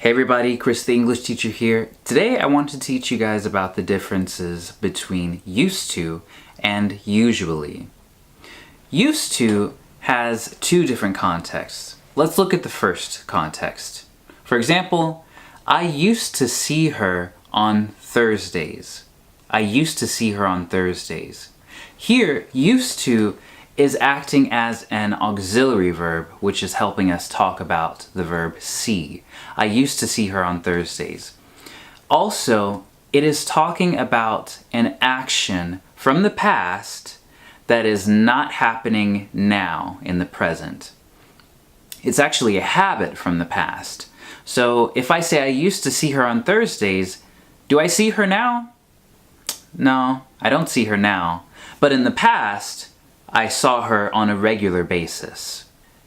Hey everybody, Chris the English teacher here. Today I want to teach you guys about the differences between used to and usually. Used to has two different contexts. Let's look at the first context. For example, I used to see her on Thursdays. I used to see her on Thursdays. Here, used to is acting as an auxiliary verb, which is helping us talk about the verb see. I used to see her on Thursdays. Also, it is talking about an action from the past that is not happening now in the present. It's actually a habit from the past. So if I say I used to see her on Thursdays, do I see her now? No, I don't see her now. But in the past, I saw her on a regular basis.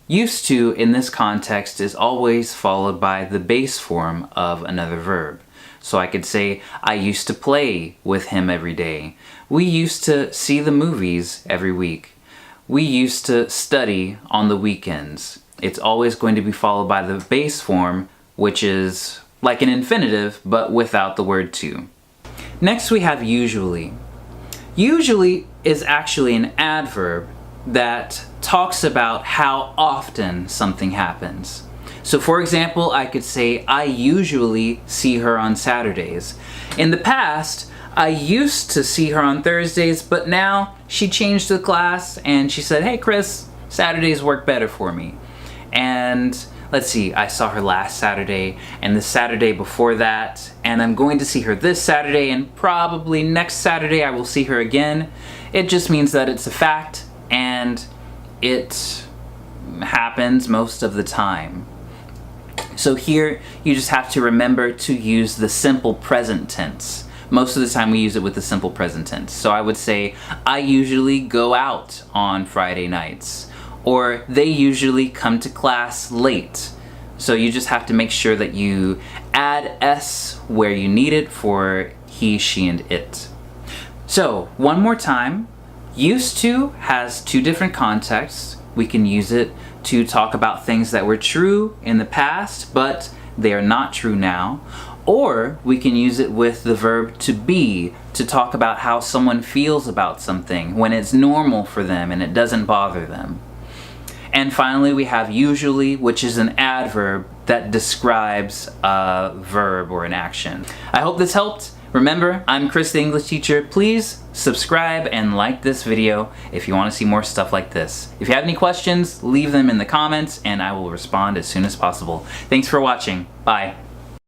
Used to, in this context, is always followed by the base form of another verb. So I could say, I used to play with him every day. We used to see the movies every week. We used to study on the weekends. It's always going to be followed by the base form, which is like an infinitive, but without the word to. Next we have usually. Usually is actually an adverb that talks about how often something happens. So for example, I could say, I usually see her on Saturdays. In the past, I used to see her on Thursdays, but now she changed the class and she said, hey Chris, Saturdays work better for me. And let's see, I saw her last Saturday and the Saturday before that, and I'm going to see her this Saturday and probably next Saturday I will see her again. It just means that it's a fact and it happens most of the time. So here you just have to remember to use the simple present tense. Most of the time we use it with the simple present tense. So I would say, I usually go out on Friday nights. Or they usually come to class late. So you just have to make sure that you add s where you need it for he, she, and it. So one more time, used to has two different contexts. We can use it to talk about things that were true in the past, but they are not true now. Or we can use it with the verb to be to talk about how someone feels about something when it's normal for them and it doesn't bother them. And finally, we have usually, which is an adverb that describes a verb or an action. I hope this helped. Remember, I'm Chris the English teacher. Please subscribe and like this video if you want to see more stuff like this. If you have any questions, leave them in the comments and I will respond as soon as possible. Thanks for watching. Bye.